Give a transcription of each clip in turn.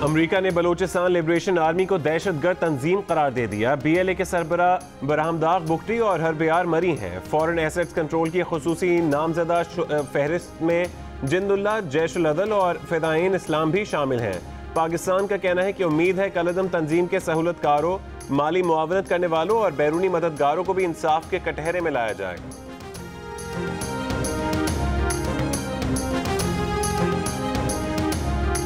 अमरीका ने Balochistan liberation army को दहशतगर्द तंजीम करार दे दिया। BLA के सरबरा बरहमदाग बुगटी और हरबियार मरी हैं। फॉरेन एसेट्स कंट्रोल की खुसूसी नामजदा फहरिस्त में जिंदुल्ला, जैशुल अदल और फिदाइन इस्लाम भी शामिल हैं। पाकिस्तान का कहना है कि उम्मीद है कलअदम तंजीम के सहूलतकारों, माली मुआवनत करने वालों और बैरूनी मददगारों को भी इंसाफ के कटहरे में लाया जाएगा।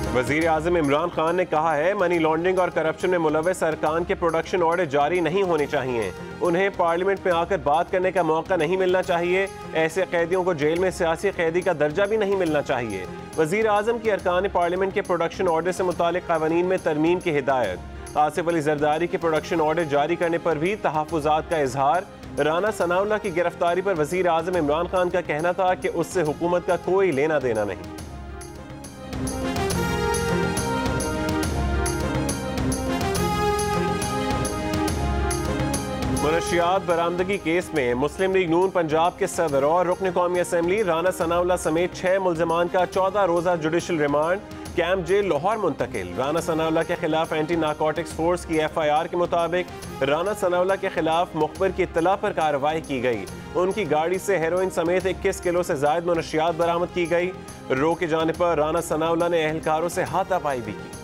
वज़ीर आज़म इमरान खान ने कहा है मनी लॉन्ड्रिंग और करप्शन में मुलव्वस अरकान के प्रोडक्शन ऑर्डर जारी नहीं होने चाहिए। उन्हें पार्लियामेंट में आकर बात करने का मौका नहीं मिलना चाहिए। ऐसे कैदियों को जेल में सियासी कैदी का दर्जा भी नहीं मिलना चाहिए। वज़ीर आज़म की अरकान पार्लियामेंट के प्रोडक्शन ऑर्डर से मुतालिक क़वानीन में तरमीम की हिदायत। आसिफ अली जरदारी के प्रोडक्शन ऑर्डर जारी करने पर भी तहफ़्फ़ुज़ात का इजहार। राना सनाउल्लाह की गिरफ्तारी पर वज़ीर आज़म इमरान खान का कहना था कि उससे हुकूमत का कोई लेना देना नहीं। मुनशियात बरामदगी केस में मुस्लिम लीग नून पंजाब के सदर और रुकन कौमी असम्बली राना सनाउल्लाह समेत 6 मुल्ज़मान का 14 रोज़ा judicial remand camp jail Lahore मुंतकिल। राना सनाउल्लाह के खिलाफ एंटी नारकोटिक्स फोर्स की FIR के मुताबिक राना सनाउल्लाह के खिलाफ मुखबिर की इत्तला पर कार्रवाई की गई। उनकी गाड़ी से हेरोइन समेत 21 किलो से जायद मुनशियात बरामद की गई। रोके जाने पर राना सनाउल्लाह ने अहलकारों से हाथापाई भी की।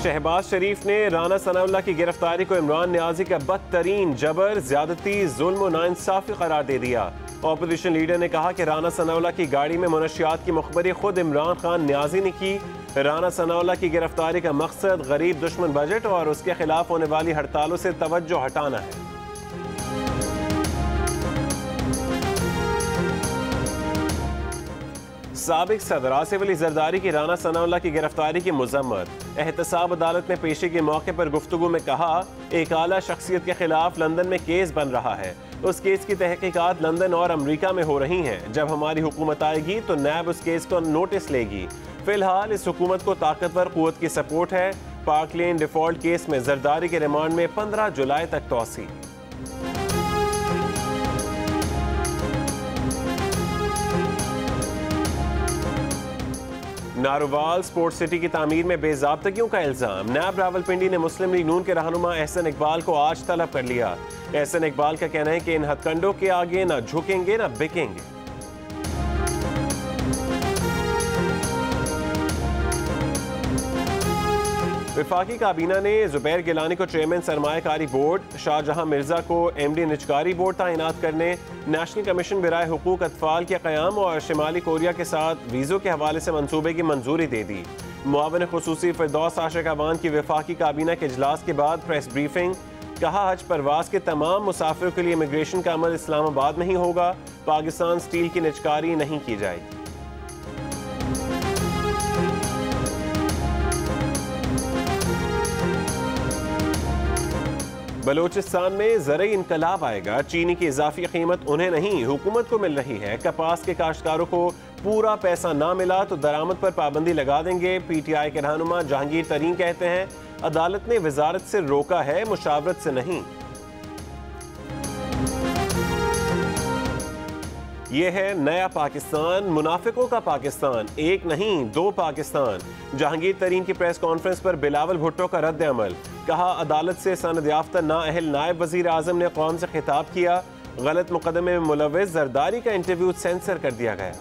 शहबाज शरीफ ने राना सनाउल्लाह की गिरफ्तारी को इमरान न्याजी का बदतरीन जबर, ज्यादती, जुल्म और नाइंसाफी करार दे दिया। ऑपोजिशन लीडर ने कहा कि राना सनाउल्लाह की गाड़ी में मुनशियात की मुखबरी खुद इमरान खान न्याजी ने की। राना सनाउल्लाह की गिरफ्तारी का मकसद गरीब दुश्मन बजट और उसके खिलाफ होने वाली हड़तालों से तवज्जो हटाना है। साबिक सदर आसिफ अली जरदारी की राना सनाउल्लाह की गिरफ्तारी की मुजम्मत। एहतसाब अदालत में पेशी के मौके पर गुफ्तगू में कहा, एक आला शख्सियत के खिलाफ लंदन में केस बन रहा है। उस केस की तहकीकात लंदन और अमरीका में हो रही हैं। जब हमारी हुकूमत आएगी तो नैब उस केस को नोटिस लेगी। फिलहाल इस हुकूमत को ताकतवर कुव्वत की सपोर्ट है। पार्क लेन डिफॉल्ट केस में जरदारी के रिमांड में 15 जुलाई तक तौसी। नारोवाल स्पोर्ट्स सिटी की तामीर में बेज़ाब्तगियों का इल्जाम। नैब रावलपिंडी ने मुस्लिम लीग नून के रहनुमा एहसन इकबाल को आज तलब कर लिया। एहसन इकबाल का कहना है कि इन हथकंडों के आगे न झुकेंगे न बिकेंगे। वफाकी काबीना ने जुबैर गिलानी को चेयरमैन सरमायाकारी बोर्ड, शाहजहां मिर्जा को MD निजकारी बोर्ड तैनात करने, नेशनल कमीशन बराए हुकूक अतफाल के क़याम और शिमाली कोरिया के साथ वीज़ों के हवाले से मंसूबे की मंजूरी दे दी। मुआवन खुसूसी फिरदौस आशिक अवान की वफाकी काबीना के इजलास के बाद प्रेस ब्रीफिंग। कहा, हज परवास के तमाम मुसाफिरों के लिए इमिग्रेशन का अमल इस्लामाबाद में ही होगा। पाकिस्तान स्टील की निजकारी नहीं की जाएगी। बलूचिस्तान में ज़रई इनकलाब आएगा। चीनी की इजाफी कीमत उन्हें नहीं हुकूमत को मिल रही है। कपास के काश्तकारों को पूरा पैसा ना मिला तो दरामद पर पाबंदी लगा देंगे। PTI के रहनुमा जहांगीर तरीन कहते हैं, अदालत ने वजारत से रोका है, मुशावरत से नहीं। ये है नया पाकिस्तान, मुनाफिकों का पाकिस्तान, एक नहीं 2 पाकिस्तान। जहांगीर तरीन की प्रेस कॉन्फ्रेंस पर बिलावल भुट्टो का रद्द अमल। कहा, अदालत से सनद याफ्ता नाअहल नायब वजीर आजम ने कौम से खिताब किया। गलत मुकदमे में मुलव्वस जरदारी का इंटरव्यू सेंसर कर दिया गया।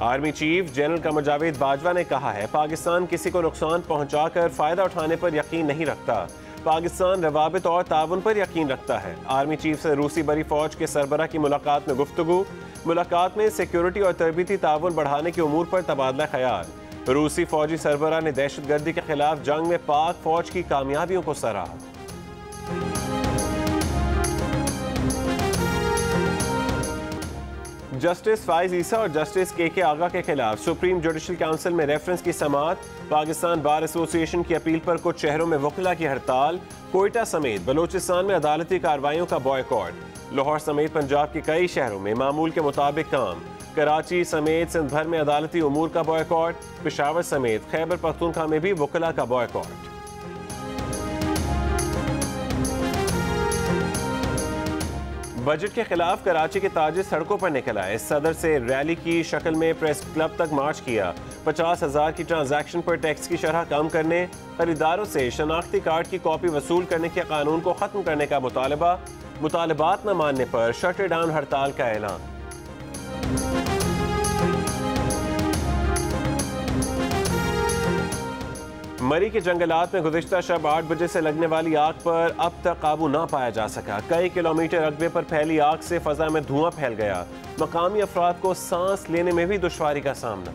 Army chief general Qamar Javed Bajwa ने कहा है, पाकिस्तान किसी को नुकसान पहुंचाकर फायदा उठाने पर यकीन नहीं रखता। पाकिस्तान रवाबित और ताउन पर यकीन रखता है। आर्मी चीफ से रूसी बरी फौज के सरबरा की मुलाकात में गुफ्तगू। मुलाकात में सिक्योरिटी और तरबीती ताउन बढ़ाने के उमूर पर तबादला ख्याल। रूसी फौजी सरबरा ने दहशतगर्दी के खिलाफ जंग में पाक फौज की कामयाबियों को सराहा। जस्टिस फाइज ईसा और जस्टिस KK आगा के खिलाफ सुप्रीम जुडिशल काउंसिल में रेफरेंस की समाअत। पाकिस्तान बार एसोसिएशन की अपील पर कुछ शहरों में वकला की हड़ताल। कोयटा समेत बलूचिस्तान में अदालती कार्रवाइयों का बॉयकॉट। लाहौर समेत पंजाब के कई शहरों में मामूल के मुताबिक काम। कराची समेत सिंध भर में अदालती उमूर का बॉयकॉट। पेशावर समेत खैबर पख्तूनख्वा में भी वकला का बॉयकॉट। बजट के खिलाफ कराची के ताजिर सड़कों पर निकल आए। सदर से रैली की शक्ल में प्रेस क्लब तक मार्च किया। 50,000 की ट्रांजैक्शन पर टैक्स की शरह कम करने, खरीदारों से शनाख्ती कार्ड की कॉपी वसूल करने के कानून को खत्म करने का मुतालबा। मुतालबात न मानने पर शटर डाउन हड़ताल का ऐलान। मरी के जंगलात में गुज़िश्ता शब 8 बजे से लगने वाली आग पर अब तक काबू ना पाया जा सका। कई किलोमीटर रकबे पर फैली आग से फजा में धुआं फैल गया। मकामी अफराद को सांस लेने में भी दुश्वारी का सामना।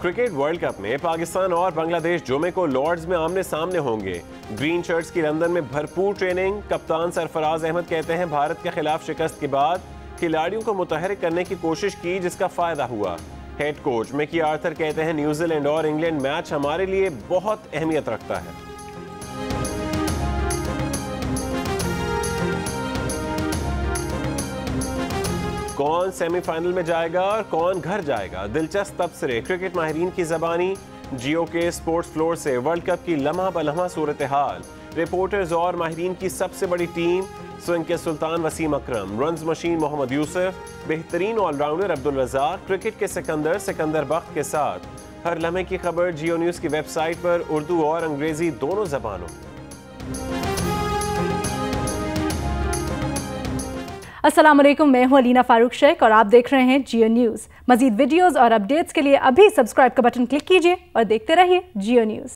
क्रिकेट वर्ल्ड कप में पाकिस्तान और बांग्लादेश जुमे को लॉर्ड्स में आमने सामने होंगे। ग्रीन शर्ट्स की लंदन में भरपूर ट्रेनिंग। कप्तान सरफराज अहमद कहते हैं भारत के खिलाफ शिकस्त के बाद खिलाड़ियों को मुतहरिक करने की कोशिश की, जिसका फायदा हुआ। हेड कोच मिकी आर्थर कहते हैं न्यूजीलैंड और इंग्लैंड मैच हमारे लिए बहुत अहमियत रखता है। कौन सेमीफाइनल में जाएगा और कौन घर जाएगा, दिलचस्प तबसरे क्रिकेट माहिरीन की ज़बानी। जियो के स्पोर्ट्स फ्लोर से वर्ल्ड कप की लम्हा बलम्हा सूरत हाल, रिपोर्टर्स और माहिरीन की सबसे बड़ी टीम। स्विंग के सुल्तान वसीम अकरम, रन्स मशीन मोहम्मद यूसुफ, बेहतरीन ऑलराउंडर अब्दुल रज़ाक, क्रिकेट के सिकंदर बख्त के साथ हर लम्हे की खबर जियो न्यूज़ की वेबसाइट पर उर्दू और अंग्रेजी दोनों जबानों। अस्सलाम वालेकुम, मैं हूं अलीना फारूक शेख और आप देख रहे हैं जियो न्यूज़। मजीद वीडियोस और अपडेट्स के लिए अभी सब्सक्राइब का बटन क्लिक कीजिए और देखते रहिए जियो न्यूज़।